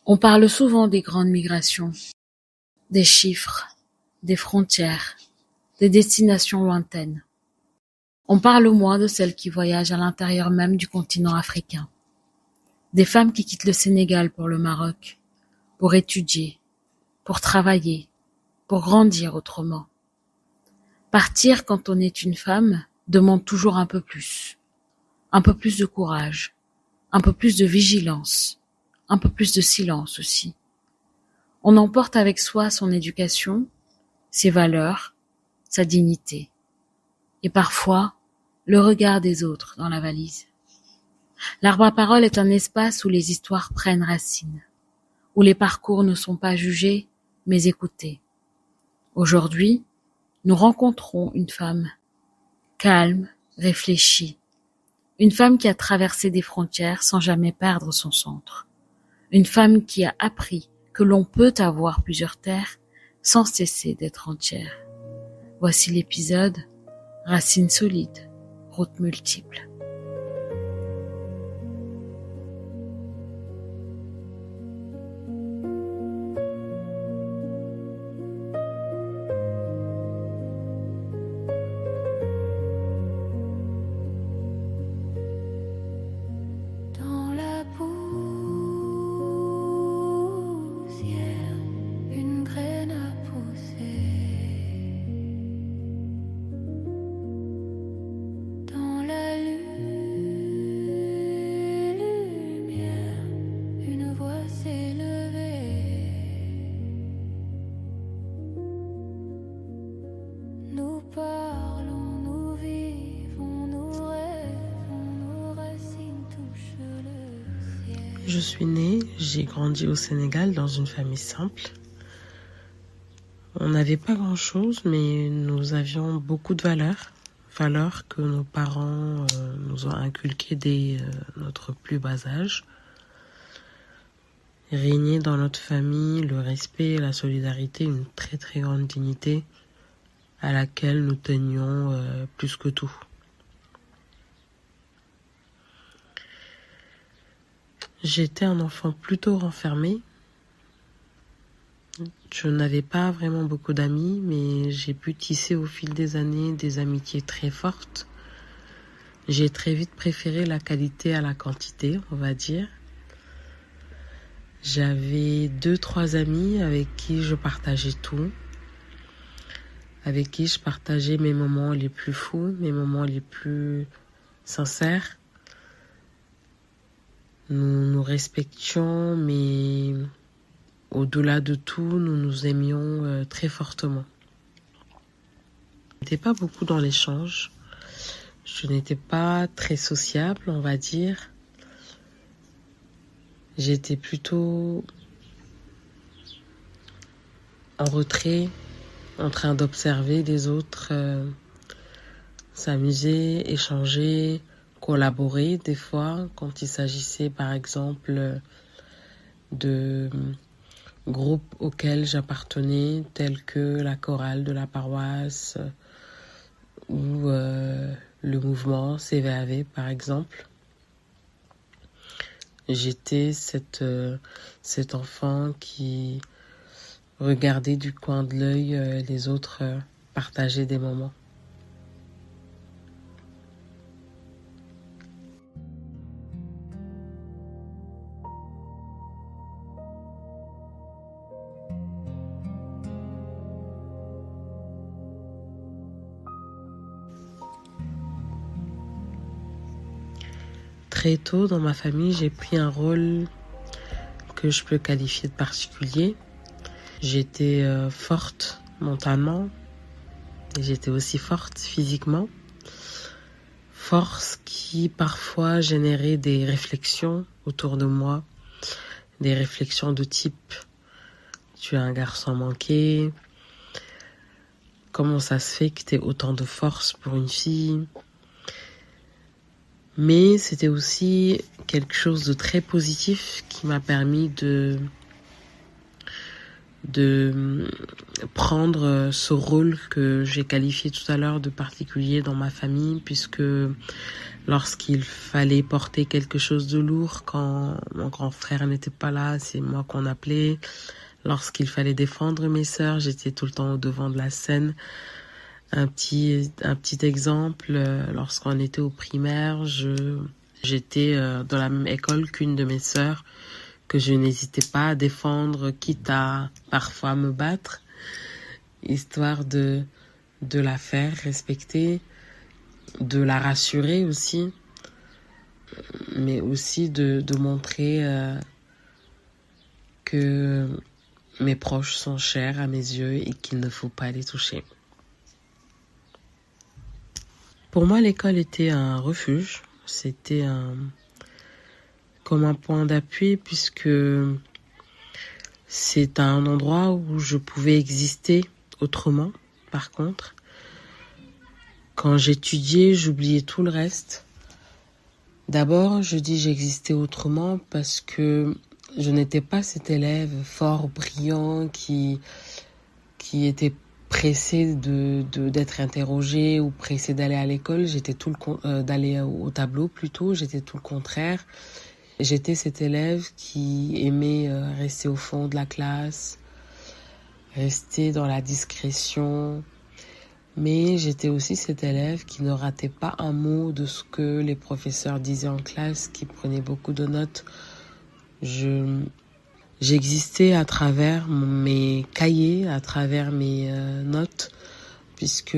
On parle souvent des grandes migrations, des chiffres, des frontières, des destinations lointaines. On parle moins de celles qui voyagent à l'intérieur même du continent africain. Des femmes qui quittent le Sénégal pour le Maroc, pour étudier, pour travailler, pour grandir autrement. Partir quand on est une femme demande toujours un peu plus de courage, un peu plus de vigilance, un peu plus de silence aussi. On emporte avec soi son éducation, ses valeurs, sa dignité, et parfois le regard des autres dans la valise. L'arbre à parole est un espace où les histoires prennent racine, où les parcours ne sont pas jugés, mais écoutés. Aujourd'hui, nous rencontrons une femme calme, réfléchie, une femme qui a traversé des frontières sans jamais perdre son centre, une femme qui a appris que l'on peut avoir plusieurs terres sans cesser d'être entière. Voici l'épisode Racines solides, routes multiples. Je suis née, j'ai grandi au Sénégal dans une famille simple. On n'avait pas grand-chose, mais nous avions beaucoup de valeurs que nos parents nous ont inculquées dès notre plus bas âge. Régnait dans notre famille le respect et la solidarité, une très très grande dignité à laquelle nous tenions plus que tout. J'étais un enfant plutôt renfermé. Je n'avais pas vraiment beaucoup d'amis, mais j'ai pu tisser au fil des années des amitiés très fortes. J'ai très vite préféré la qualité à la quantité, on va dire. J'avais 2-3 amis avec qui je partageais tout, avec qui je partageais mes moments les plus fous, mes moments les plus sincères. Nous nous respections, mais au-delà de tout, nous nous aimions très fortement. Je n'étais pas beaucoup dans l'échange. Je n'étais pas très sociable, on va dire. J'étais plutôt en retrait, en train d'observer les autres s'amuser, échanger, collaborer des fois quand il s'agissait par exemple de groupes auxquels j'appartenais tels que la chorale de la paroisse ou le mouvement CVAV par exemple. J'étais cet enfant qui regardait du coin de l'œil les autres partager des moments. Très tôt dans ma famille, j'ai pris un rôle que je peux qualifier de particulier. J'étais forte mentalement et j'étais aussi forte physiquement. Force qui parfois générait des réflexions autour de moi, des réflexions de type « tu es un garçon manqué », « comment ça se fait que tu aies autant de force pour une fille ?» Mais c'était aussi quelque chose de très positif qui m'a permis de prendre ce rôle que j'ai qualifié tout à l'heure de particulier dans ma famille, puisque Lorsqu'il fallait porter quelque chose de lourd, quand mon grand frère n'était pas là, c'est moi qu'on appelait. Lorsqu'il fallait défendre mes sœurs, j'étais tout le temps au devant de la scène. Un petit exemple, lorsqu'on était au primaire, j'étais dans la même école qu'une de mes sœurs, que je n'hésitais pas à défendre, quitte à parfois me battre, histoire de la faire respecter, de la rassurer aussi, mais aussi de montrer que mes proches sont chers à mes yeux et qu'il ne faut pas les toucher. Pour moi, l'école était un refuge, c'était comme un point d'appui puisque c'est un endroit où je pouvais exister autrement. Par contre, quand j'étudiais, j'oubliais tout le reste. D'abord, je dis j'existais autrement parce que je n'étais pas cet élève fort, brillant, qui était pressé d'être interrogé ou pressé d'aller à l'école. J'étais d'aller au tableau plutôt. J'étais tout le contraire. J'étais cet élève qui aimait rester au fond de la classe, rester dans la discrétion. Mais j'étais aussi cet élève qui ne ratait pas un mot de ce que les professeurs disaient en classe, qui prenait beaucoup de notes. J'existais à travers mes cahiers, à travers mes notes, puisque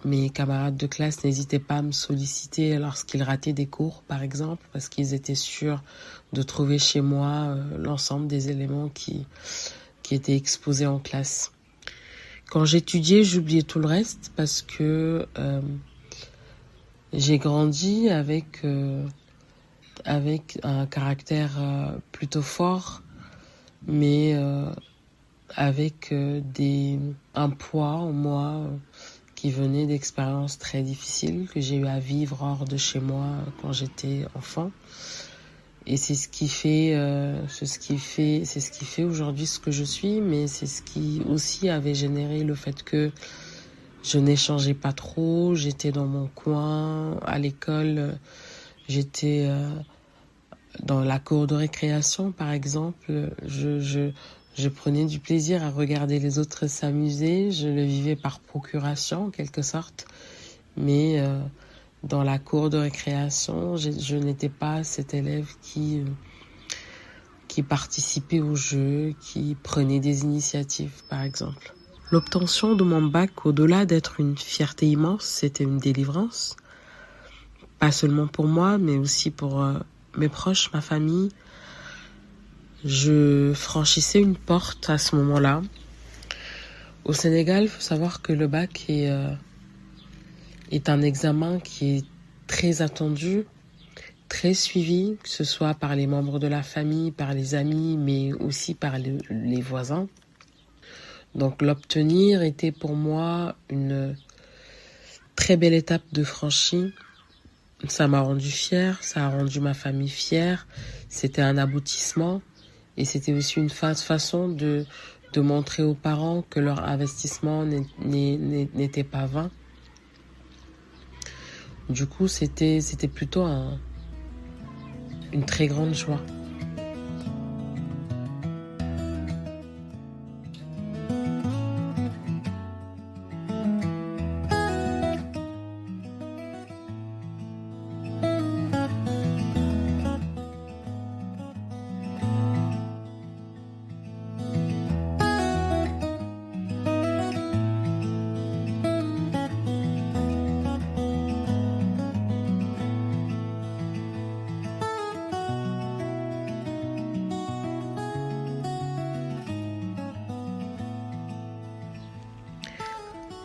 mes camarades de classe n'hésitaient pas à me solliciter lorsqu'ils rataient des cours, par exemple, parce qu'ils étaient sûrs de trouver chez moi l'ensemble des éléments qui étaient exposés en classe. Quand j'étudiais, j'oubliais tout le reste parce que j'ai grandi avec un caractère plutôt fort, mais avec un poids en moi qui venait d'expériences très difficiles que j'ai eu à vivre hors de chez moi quand j'étais enfant. Et c'est ce qui fait aujourd'hui ce que je suis, mais c'est ce qui aussi avait généré le fait que je n'échangeais pas trop, j'étais dans mon coin, à l'école, j'étais dans la cour de récréation par exemple, je prenais du plaisir à regarder les autres s'amuser, je le vivais par procuration en quelque sorte, mais dans la cour de récréation, je n'étais pas cet élève qui participait au jeu, qui prenait des initiatives, par exemple. L'obtention de mon bac, au-delà d'être une fierté immense, c'était une délivrance. Pas seulement pour moi, mais aussi pour mes proches, ma famille. Je franchissais une porte à ce moment-là. Au Sénégal, il faut savoir que le bac est un examen qui est très attendu, très suivi, que ce soit par les membres de la famille, par les amis, mais aussi par les voisins. Donc l'obtenir était pour moi une très belle étape de franchie. Ça m'a rendu fière, ça a rendu ma famille fière. C'était un aboutissement et c'était aussi une façon de montrer aux parents que leur investissement n'était pas vain. Du coup, c'était plutôt une très grande joie.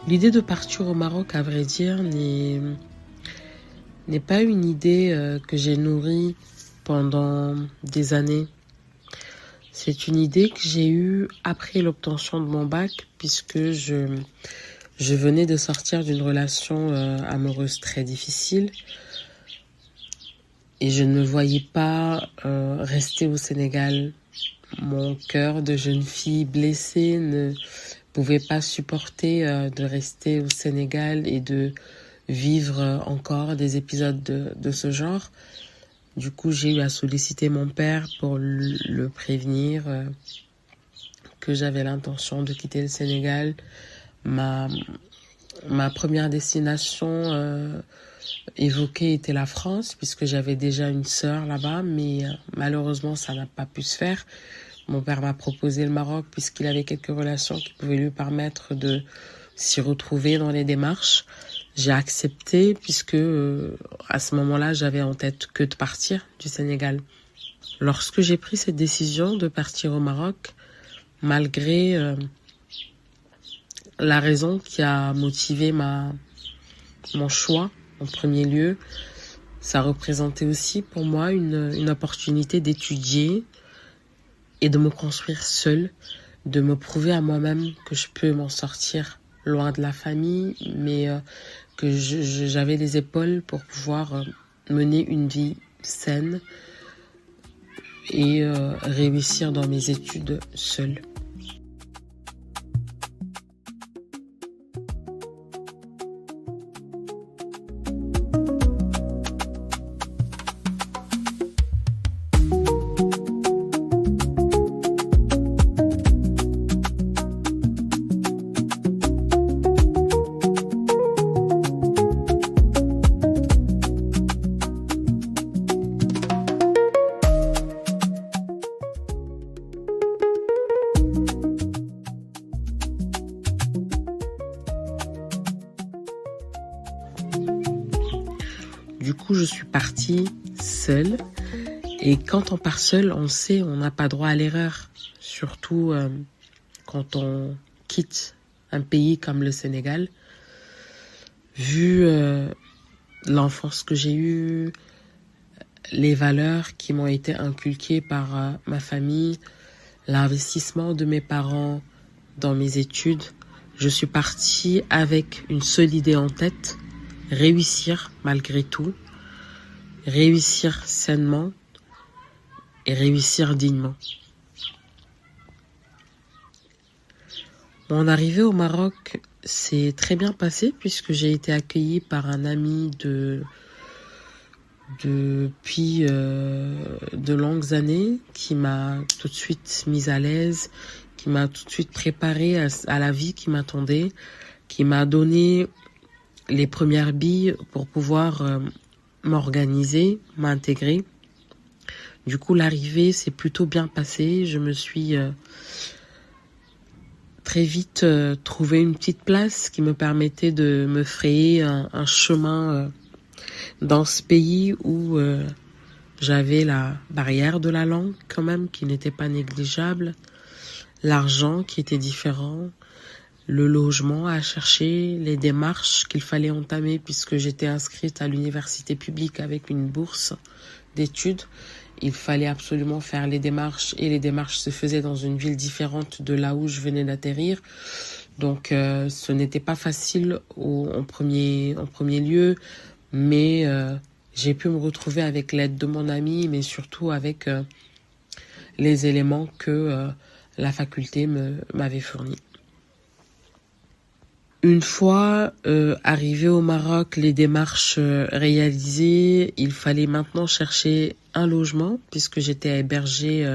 L'idée de partir au Maroc, à vrai dire, n'est pas une idée que j'ai nourrie pendant des années. C'est une idée que j'ai eue après l'obtention de mon bac, puisque je venais de sortir d'une relation amoureuse très difficile et je ne me voyais pas rester au Sénégal. Mon cœur de jeune fille blessée ne pouvais pas supporter de rester au Sénégal et de vivre encore des épisodes de ce genre. Du coup, j'ai eu à solliciter mon père pour le prévenir que j'avais l'intention de quitter le Sénégal. Ma première destination évoquée était la France, puisque j'avais déjà une sœur là-bas, mais malheureusement, ça n'a pas pu se faire. Mon père m'a proposé le Maroc, puisqu'il avait quelques relations qui pouvaient lui permettre de s'y retrouver dans les démarches. J'ai accepté, puisque à ce moment-là, j'avais en tête que de partir du Sénégal. Lorsque j'ai pris cette décision de partir au Maroc, malgré la raison qui a motivé mon choix en premier lieu, ça représentait aussi pour moi une opportunité d'étudier et de me construire seule, de me prouver à moi-même que je peux m'en sortir loin de la famille, mais que j'avais les épaules pour pouvoir mener une vie saine et réussir dans mes études seule. Du coup, je suis partie seule. Et quand on part seul, on sait, on n'a pas droit à l'erreur. Surtout quand on quitte un pays comme le Sénégal. Vu l'enfance que j'ai eue, les valeurs qui m'ont été inculquées par ma famille, l'investissement de mes parents dans mes études, je suis partie avec une seule idée en tête: réussir malgré tout, réussir sainement et réussir dignement. Mon arrivée au Maroc s'est très bien passée puisque j'ai été accueillie par un ami depuis de longues années qui m'a tout de suite mise à l'aise, qui m'a tout de suite préparée à la vie qui m'attendait, qui m'a donné les premières billes pour pouvoir m'organiser, m'intégrer. Du coup, l'arrivée s'est plutôt bien passée. Je me suis très vite trouvé une petite place qui me permettait de me frayer un chemin dans ce pays où j'avais la barrière de la langue quand même, qui n'était pas négligeable, l'argent qui était différent, le logement à chercher, les démarches qu'il fallait entamer puisque j'étais inscrite à l'université publique avec une bourse d'études. Il fallait absolument faire les démarches et les démarches se faisaient dans une ville différente de là où je venais d'atterrir. Donc ce n'était pas facile en premier lieu, mais j'ai pu me retrouver avec l'aide de mon ami, mais surtout avec les éléments que la faculté m'avait fournis. Une fois arrivé au Maroc, les démarches réalisées, il fallait maintenant chercher un logement puisque j'étais hébergée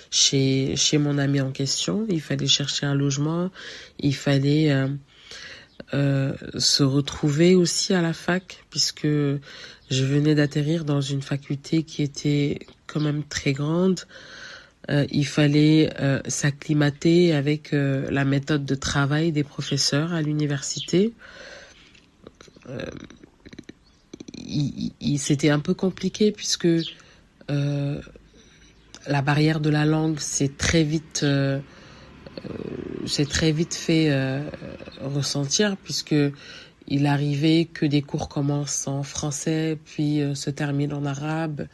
chez mon ami en question. Il fallait chercher un logement, il fallait se retrouver aussi à la fac puisque je venais d'atterrir dans une faculté qui était quand même très grande. Il fallait s'acclimater avec la méthode de travail des professeurs à l'université. C'était un peu compliqué puisque la barrière de la langue s'est très vite fait ressentir puisque il arrivait que des cours commencent en français puis se terminent en arabe.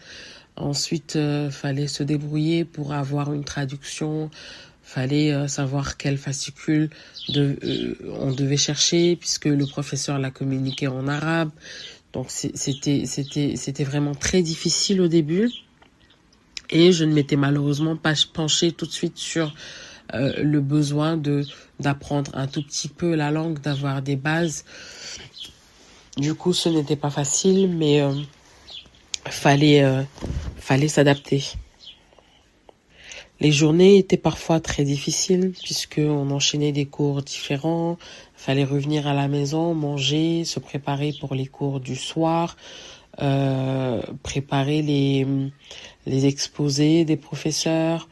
Ensuite, fallait se débrouiller pour avoir une traduction. Fallait savoir quel fascicule on devait chercher puisque le professeur l'a communiqué en arabe. Donc c'était vraiment très difficile au début. Et je ne m'étais malheureusement pas penchée tout de suite sur le besoin d'apprendre un tout petit peu la langue, d'avoir des bases. Du coup, ce n'était pas facile, mais fallait s'adapter. Les journées étaient parfois très difficiles puisqu'on enchaînait des cours différents. Fallait revenir à la maison, manger, se préparer pour les cours du soir, préparer les exposés des professeurs,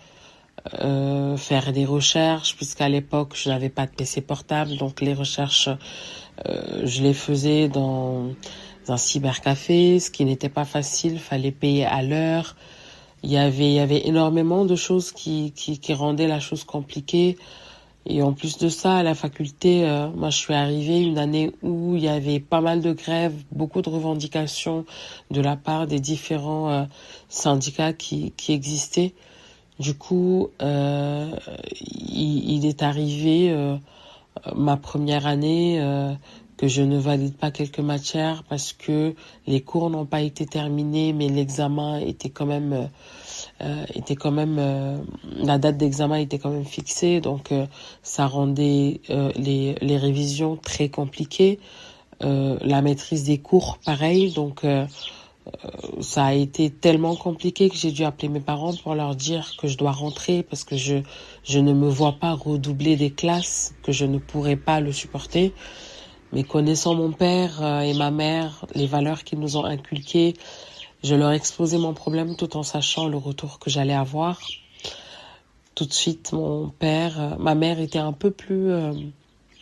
faire des recherches puisqu'à l'époque je n'avais pas de PC portable, donc les recherches je les faisais dans un cybercafé, ce qui n'était pas facile, fallait payer à l'heure. Il y avait énormément de choses qui rendaient la chose compliquée. Et en plus de ça, à la faculté, moi je suis arrivée une année où il y avait pas mal de grèves, beaucoup de revendications de la part des différents syndicats qui existaient. Du coup, il est arrivé ma première année que je ne valide pas quelques matières parce que les cours n'ont pas été terminés, mais l'examen était quand même la date d'examen était quand même fixée, donc ça rendait les révisions très compliquées. La maîtrise des cours, pareil, donc ça a été tellement compliqué que j'ai dû appeler mes parents pour leur dire que je dois rentrer parce que je ne me vois pas redoubler des classes, que je ne pourrais pas le supporter. Mais connaissant mon père et ma mère, les valeurs qu'ils nous ont inculquées, je leur ai exposé mon problème tout en sachant le retour que j'allais avoir. Tout de suite, ma mère était un peu plus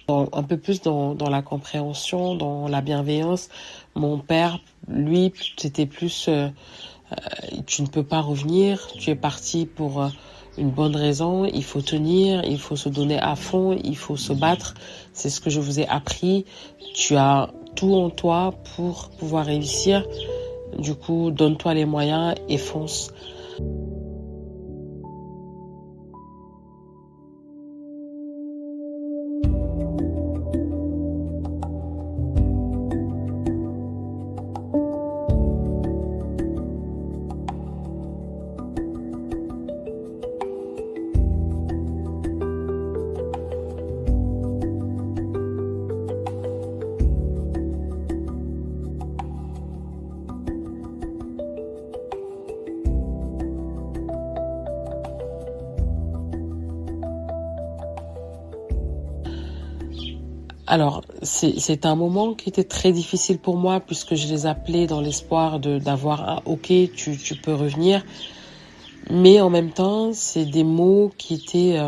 dans la compréhension, dans la bienveillance. Mon père, lui, c'était plus tu ne peux pas revenir, tu es parti pour une bonne raison, il faut tenir, il faut se donner à fond, il faut se battre. C'est ce que je vous ai appris. Tu as tout en toi pour pouvoir réussir. Du coup, donne-toi les moyens et fonce. Alors, c'est un moment qui était très difficile pour moi puisque je les appelais dans l'espoir d'avoir un OK, tu peux revenir. Mais en même temps, c'est des mots qui étaient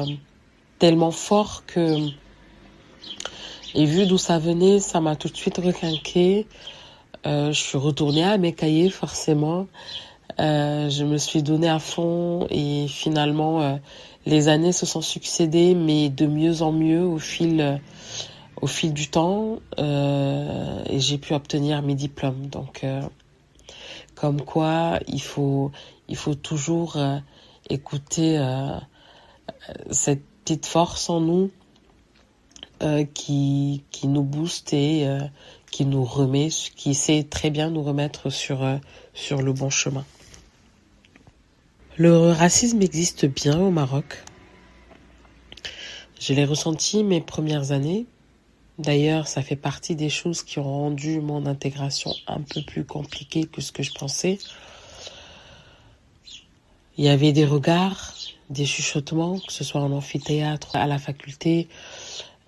tellement forts que, et vu d'où ça venait, ça m'a tout de suite requinqué. Je suis retournée à mes cahiers forcément. Je me suis donnée à fond et finalement, les années se sont succédées, mais de mieux en mieux au fil du temps, et j'ai pu obtenir mes diplômes. Donc, comme quoi, il faut toujours écouter cette petite force en nous qui nous booste et qui nous remet, qui sait très bien nous remettre sur le bon chemin. Le racisme existe bien au Maroc. Je l'ai ressenti mes premières années. D'ailleurs, ça fait partie des choses qui ont rendu mon intégration un peu plus compliquée que ce que je pensais. Il y avait des regards, des chuchotements, que ce soit en amphithéâtre, à la faculté,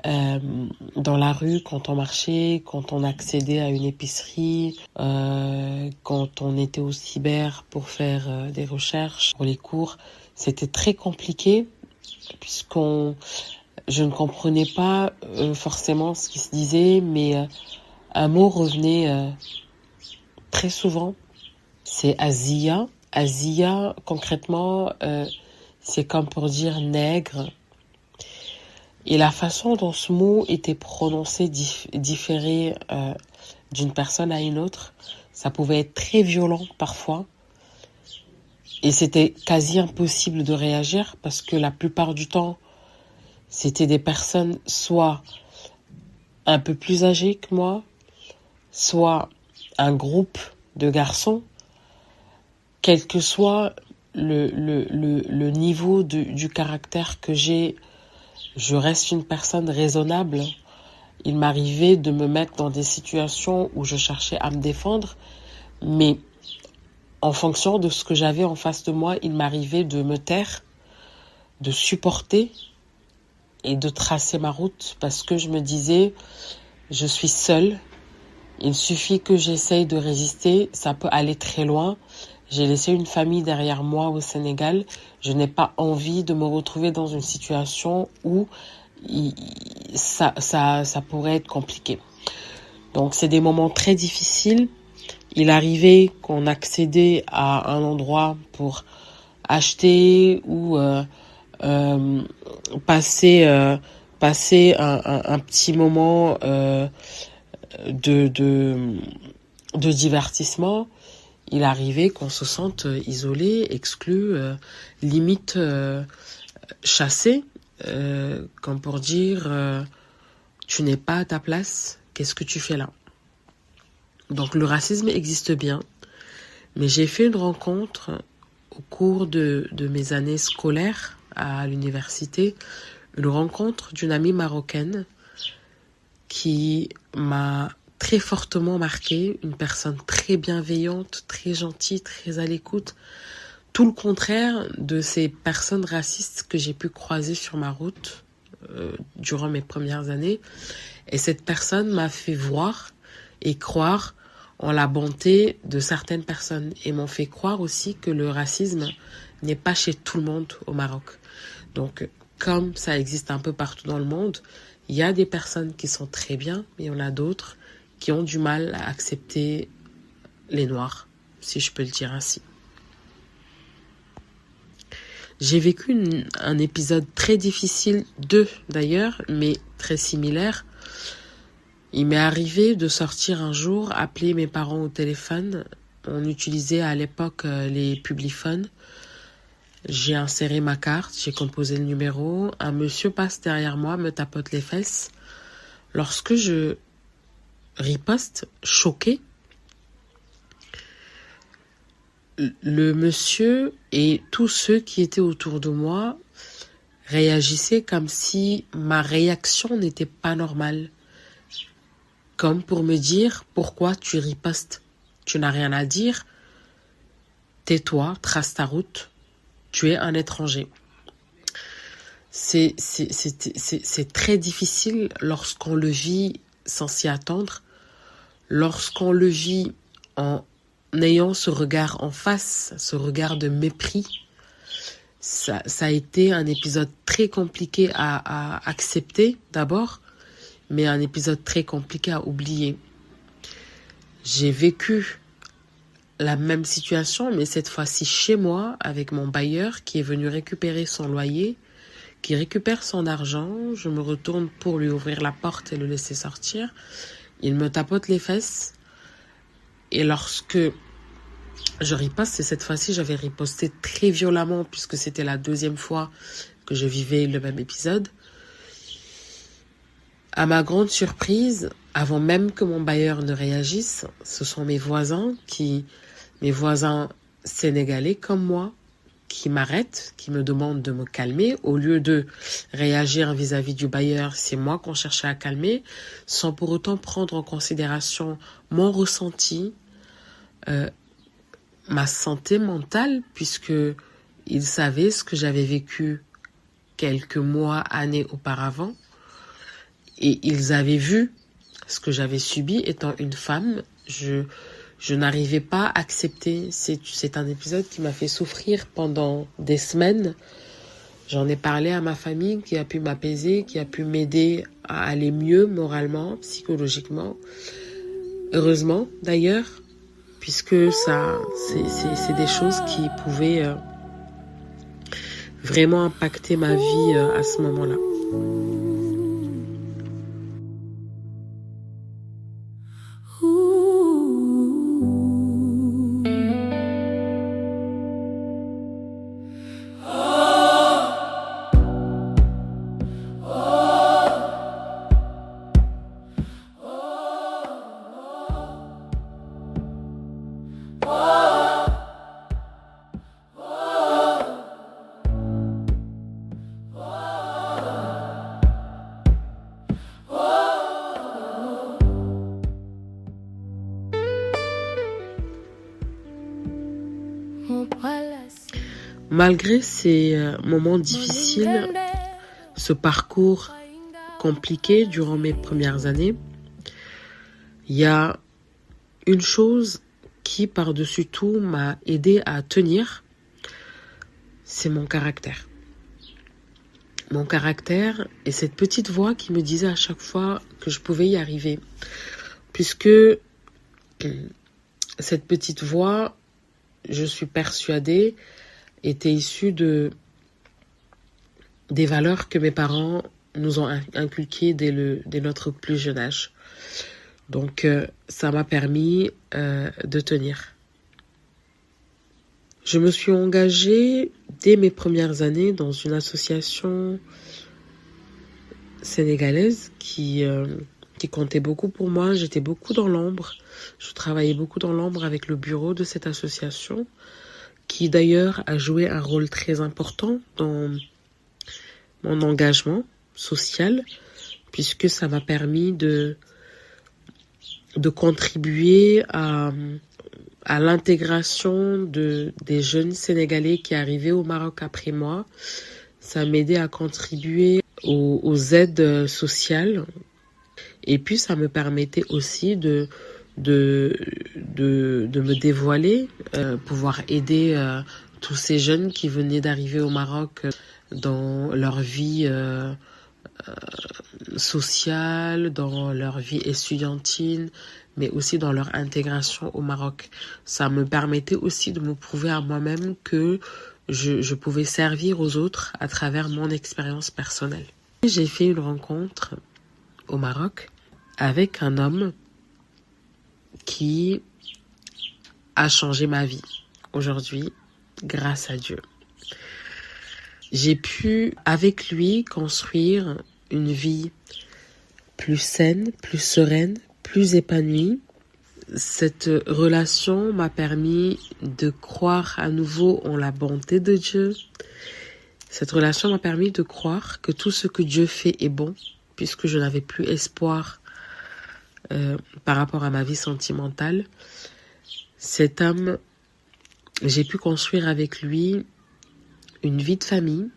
dans la rue, quand on marchait, quand on accédait à une épicerie, quand on était au cyber pour faire des recherches pour les cours. C'était très compliqué je ne comprenais pas forcément ce qui se disait, mais un mot revenait très souvent. C'est Azia. Azia, concrètement, c'est comme pour dire nègre. Et la façon dont ce mot était prononcé différait d'une personne à une autre. Ça pouvait être très violent parfois. Et c'était quasi impossible de réagir parce que la plupart du temps, c'était des personnes soit un peu plus âgées que moi, soit un groupe de garçons, quel que soit le niveau du caractère que j'ai, je reste une personne raisonnable. il m'arrivait de me mettre dans des situations où je cherchais à me défendre, mais en fonction de ce que j'avais en face de moi, il m'arrivait de me taire, de supporter et de tracer ma route parce que je me disais, je suis seule, il suffit que j'essaye de résister, ça peut aller très loin. J'ai laissé une famille derrière moi au Sénégal, je n'ai pas envie de me retrouver dans une situation où ça pourrait être compliqué. Donc c'est des moments très difficiles. Il arrivait qu'on accédait à un endroit pour acheter ou passer un petit moment de divertissement. Il arrivait qu'on se sente isolé, exclu, limite chassé, comme pour dire tu n'es pas à ta place, qu'est-ce que tu fais là? Donc le racisme existe bien, mais j'ai fait une rencontre au cours de mes années scolaires à l'université, une rencontre d'une amie marocaine qui m'a très fortement marquée, une personne très bienveillante, très gentille, très à l'écoute, tout le contraire de ces personnes racistes que j'ai pu croiser sur ma route durant mes premières années. Et cette personne m'a fait voir et croire en la bonté de certaines personnes et m'ont fait croire aussi que le racisme n'est pas chez tout le monde au Maroc. Donc, comme ça existe un peu partout dans le monde, il y a des personnes qui sont très bien, mais il y en a d'autres qui ont du mal à accepter les Noirs, si je peux le dire ainsi. J'ai vécu un épisode très difficile, d'ailleurs, mais très similaire. Il m'est arrivé de sortir un jour, appeler mes parents au téléphone. On utilisait à l'époque les publiphones. J'ai inséré ma carte, j'ai composé le numéro. Un monsieur passe derrière moi, me tapote les fesses. Lorsque je riposte, choquée, le monsieur et tous ceux qui étaient autour de moi réagissaient comme si ma réaction n'était pas normale. Comme pour me dire, pourquoi tu ripostes? Tu n'as rien à dire. Tais-toi, trace ta route. Tu es un étranger. C'est très difficile lorsqu'on le vit sans s'y attendre, lorsqu'on le vit en ayant ce regard en face, ce regard de mépris. Ça a été un épisode très compliqué à accepter d'abord, mais un épisode très compliqué à oublier. J'ai vécu la même situation, mais cette fois-ci chez moi, avec mon bailleur qui est venu récupérer son loyer, qui récupère son argent. Je me retourne pour lui ouvrir la porte et le laisser sortir. Il me tapote les fesses. Et lorsque je riposte, et cette fois-ci, j'avais riposté très violemment puisque c'était la deuxième fois que je vivais le même épisode. À ma grande surprise, avant même que mon bailleur ne réagisse, ce sont mes voisins sénégalais comme moi, qui m'arrêtent, qui me demandent de me calmer. Au lieu de réagir vis-à-vis du bailleur, c'est moi qu'on cherchait à calmer, sans pour autant prendre en considération mon ressenti, ma santé mentale, puisque ils savaient ce que j'avais vécu quelques mois, années auparavant, et ils avaient vu ce que j'avais subi étant une femme. Je n'arrivais pas à accepter. C'est un épisode qui m'a fait souffrir pendant des semaines. J'en ai parlé à ma famille qui a pu m'apaiser, qui a pu m'aider à aller mieux moralement, psychologiquement. Heureusement d'ailleurs, puisque c'est des choses qui pouvaient vraiment impacter ma vie à ce moment-là. Malgré ces moments difficiles, ce parcours compliqué durant mes premières années, il y a une chose qui, par-dessus tout, m'a aidé à tenir, c'est mon caractère. Mon caractère et cette petite voix qui me disait à chaque fois que je pouvais y arriver. Puisque cette petite voix, je suis persuadée, était issue des valeurs que mes parents nous ont inculquées dès notre plus jeune âge. Donc, ça m'a permis de tenir. Je me suis engagée dès mes premières années dans une association sénégalaise qui comptait beaucoup pour moi. J'étais beaucoup dans l'ombre. Je travaillais beaucoup dans l'ombre avec le bureau de cette association, qui d'ailleurs a joué un rôle très important dans mon engagement social, puisque ça m'a permis de contribuer à l'intégration des jeunes Sénégalais qui arrivaient au Maroc après moi. Ça m'aidait à contribuer aux aides sociales. Et puis, ça me permettait aussi de me dévoiler, pouvoir aider tous ces jeunes qui venaient d'arriver au Maroc dans leur vie sociale, dans leur vie estudiantine, mais aussi dans leur intégration au Maroc. Ça me permettait aussi de me prouver à moi-même que je pouvais servir aux autres à travers mon expérience personnelle. J'ai fait une rencontre au Maroc avec un homme qui a changé ma vie aujourd'hui, grâce à Dieu. J'ai pu, avec lui, construire une vie plus saine, plus sereine, plus épanouie. Cette relation m'a permis de croire à nouveau en la bonté de Dieu. Cette relation m'a permis de croire que tout ce que Dieu fait est bon, puisque je n'avais plus espoir par rapport à ma vie sentimentale. Cet homme, j'ai pu construire avec lui une vie de famille.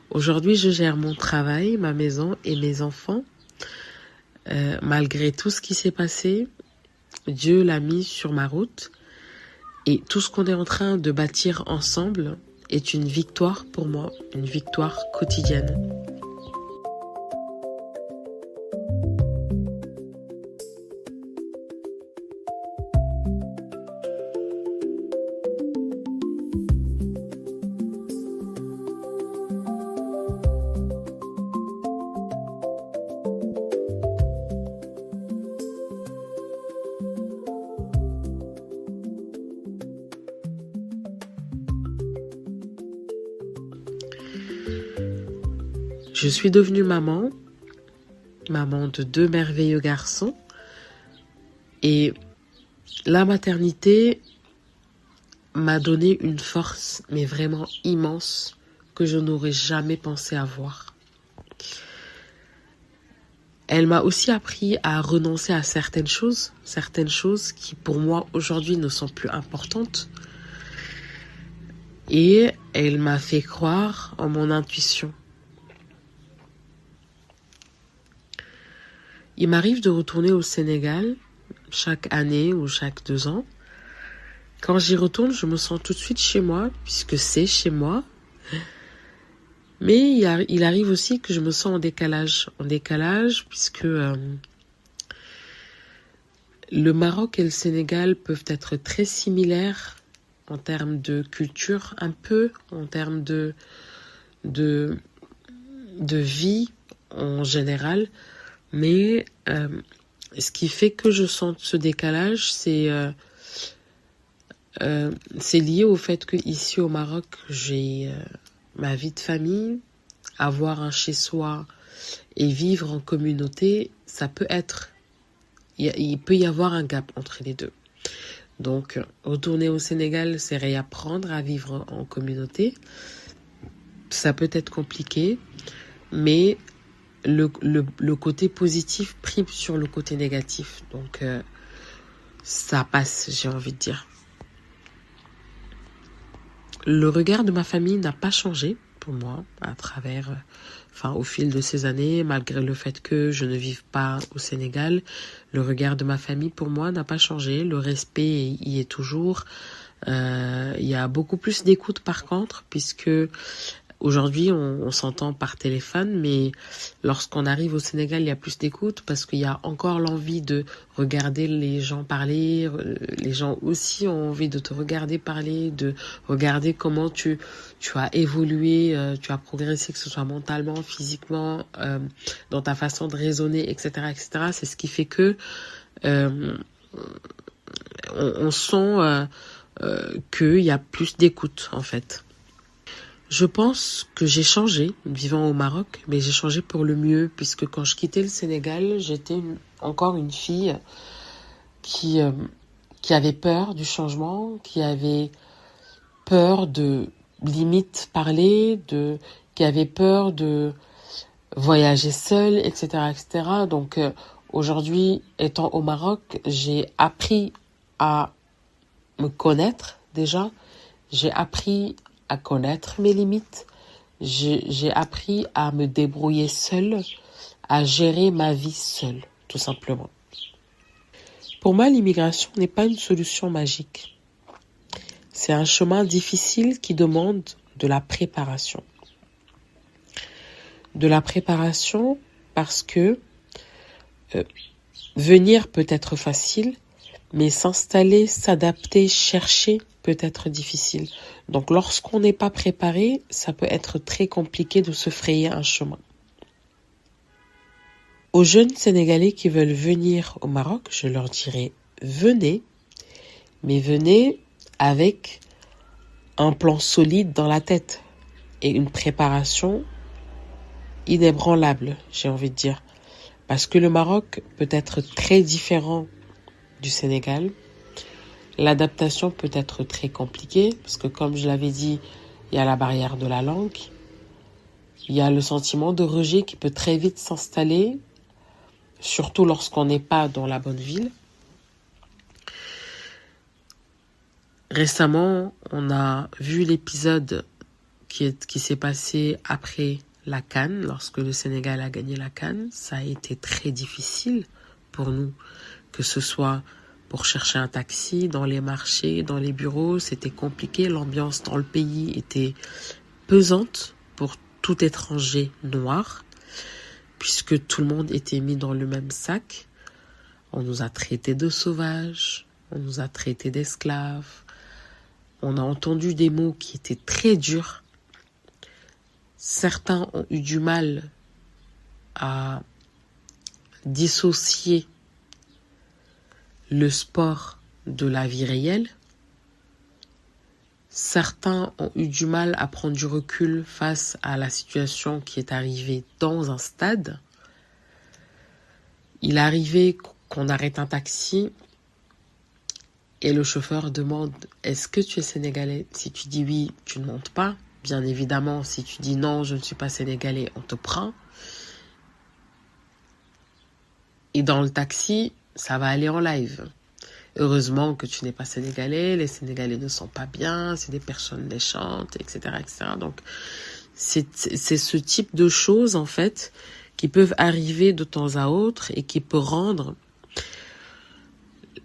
Aujourd'hui, je gère mon travail, ma maison et mes enfants. Malgré tout ce qui s'est passé, Dieu l'a mis sur ma route. Et tout ce qu'on est en train de bâtir ensemble est une victoire pour moi, une victoire quotidienne. Je suis devenue maman de 2 merveilleux garçons. Et la maternité m'a donné une force, mais vraiment immense, que je n'aurais jamais pensé avoir. Elle m'a aussi appris à renoncer à certaines choses qui pour moi aujourd'hui ne sont plus importantes. Et elle m'a fait croire en mon intuition. Il m'arrive de retourner au Sénégal chaque année ou chaque 2 ans. Quand j'y retourne, je me sens tout de suite chez moi, puisque c'est chez moi. Mais il arrive aussi que je me sens en décalage, puisque le Maroc et le Sénégal peuvent être très similaires en termes de culture, un peu en termes de vie en général. Mais ce qui fait que je sens ce décalage, c'est lié au fait que ici au Maroc, j'ai ma vie de famille, avoir un chez-soi et vivre en communauté, ça peut être, il peut y avoir un gap entre les deux. Donc, retourner au Sénégal, c'est réapprendre à vivre en communauté. Ça peut être compliqué, mais le côté positif prime sur le côté négatif. Donc, ça passe, j'ai envie de dire. Le regard de ma famille n'a pas changé pour moi au fil de ces années, malgré le fait que je ne vive pas au Sénégal. Le regard de ma famille pour moi n'a pas changé. Le respect y est toujours. Il y a beaucoup plus d'écoute par contre, puisque aujourd'hui on s'entend par téléphone, mais lorsqu'on arrive au Sénégal, il y a plus d'écoute parce qu'il y a encore l'envie de regarder les gens parler. Les gens aussi ont envie de te regarder parler, de regarder comment tu as évolué, tu as progressé, que ce soit mentalement, physiquement, dans ta façon de raisonner, etc., etc. C'est ce qui fait que on sent qu'il y a plus d'écoute en fait. Je pense que j'ai changé vivant au Maroc, mais j'ai changé pour le mieux, puisque quand je quittais le Sénégal, j'étais encore une fille qui avait peur du changement, qui avait peur de limite parler, qui avait peur de voyager seule, etc., etc. Donc aujourd'hui, étant au Maroc, j'ai appris à me connaître déjà, j'ai appris à connaître mes limites, j'ai appris à me débrouiller seule, à gérer ma vie seule, tout simplement. Pour moi, l'immigration n'est pas une solution magique. C'est un chemin difficile qui demande de la préparation. De la préparation parce que venir peut être facile, mais s'installer, s'adapter, chercher peut être difficile. Donc lorsqu'on n'est pas préparé, ça peut être très compliqué de se frayer un chemin. Aux jeunes Sénégalais qui veulent venir au Maroc, je leur dirais venez, mais venez avec un plan solide dans la tête et une préparation inébranlable, j'ai envie de dire. Parce que le Maroc peut être très différent du Sénégal. L'adaptation peut être très compliquée parce que, comme je l'avais dit, il y a la barrière de la langue. Il y a le sentiment de rejet qui peut très vite s'installer, surtout lorsqu'on n'est pas dans la bonne ville. Récemment, on a vu l'épisode qui s'est passé après la CAN, lorsque le Sénégal a gagné la CAN. Ça a été très difficile pour nous, que ce soit pour chercher un taxi, dans les marchés, dans les bureaux, c'était compliqué. L'ambiance dans le pays était pesante pour tout étranger noir, puisque tout le monde était mis dans le même sac. On nous a traités de sauvages, on nous a traités d'esclaves. On a entendu des mots qui étaient très durs. Certains ont eu du mal à dissocier le sport de la vie réelle. Certains ont eu du mal à prendre du recul face à la situation qui est arrivée dans un stade. Il est arrivé qu'on arrête un taxi et le chauffeur demande « Est-ce que tu es sénégalais ?» Si tu dis oui, tu ne montes pas. Bien évidemment, si tu dis non, je ne suis pas sénégalais, on te prend. Et dans le taxi, ça va aller en live. Heureusement que tu n'es pas sénégalais, les Sénégalais ne sont pas bien, c'est des personnes méchantes, etc., etc. Donc, c'est ce type de choses, en fait, qui peuvent arriver de temps à autre et qui peut rendre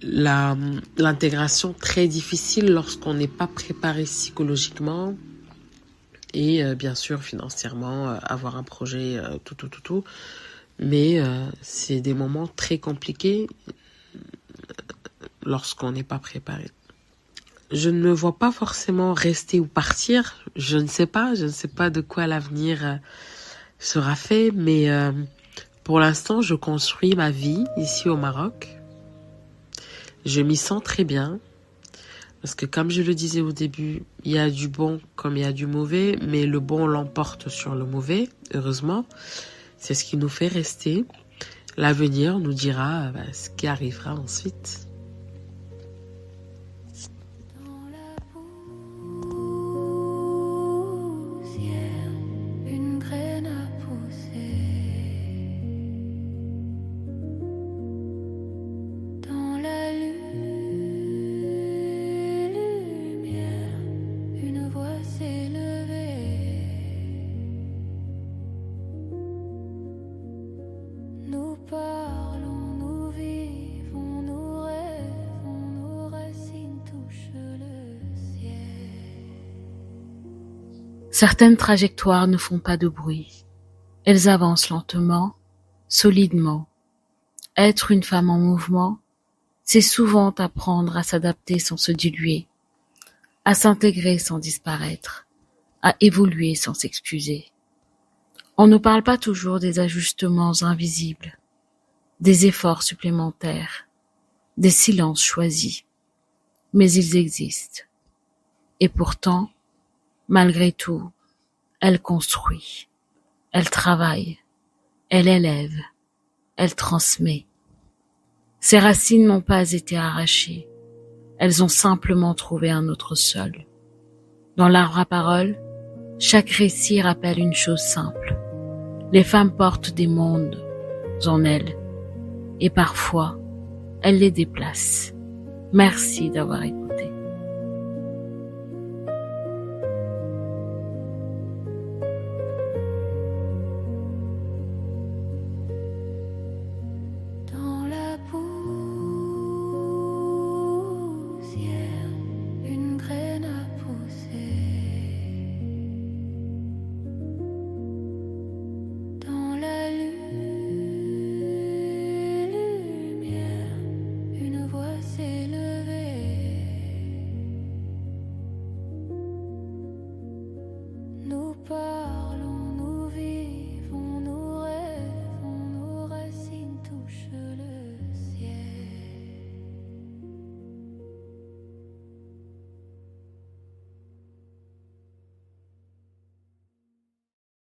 l'intégration très difficile lorsqu'on n'est pas préparé psychologiquement et bien sûr financièrement, avoir un projet, tout. Mais c'est des moments très compliqués lorsqu'on n'est pas préparé. Je ne me vois pas forcément rester ou partir. Je ne sais pas de quoi l'avenir sera fait, mais pour l'instant, je construis ma vie ici au Maroc. Je m'y sens très bien, parce que comme je le disais au début, il y a du bon comme il y a du mauvais, mais le bon l'emporte sur le mauvais, heureusement. C'est ce qui nous fait rester. L'avenir nous dira ce qui arrivera ensuite. Une voix Certaines trajectoires ne font pas de bruit. Elles avancent lentement, solidement. Être une femme en mouvement, c'est souvent apprendre à s'adapter sans se diluer, à s'intégrer sans disparaître, à évoluer sans s'excuser. On ne parle pas toujours des ajustements invisibles, des efforts supplémentaires, des silences choisis, mais ils existent. Et pourtant, malgré tout, elle construit, elle travaille, elle élève, elle transmet. Ses racines n'ont pas été arrachées, elles ont simplement trouvé un autre sol. Dans l'arbre à parole, chaque récit rappelle une chose simple. Les femmes portent des mondes en elles, et parfois, elles les déplacent. Merci d'avoir écouté.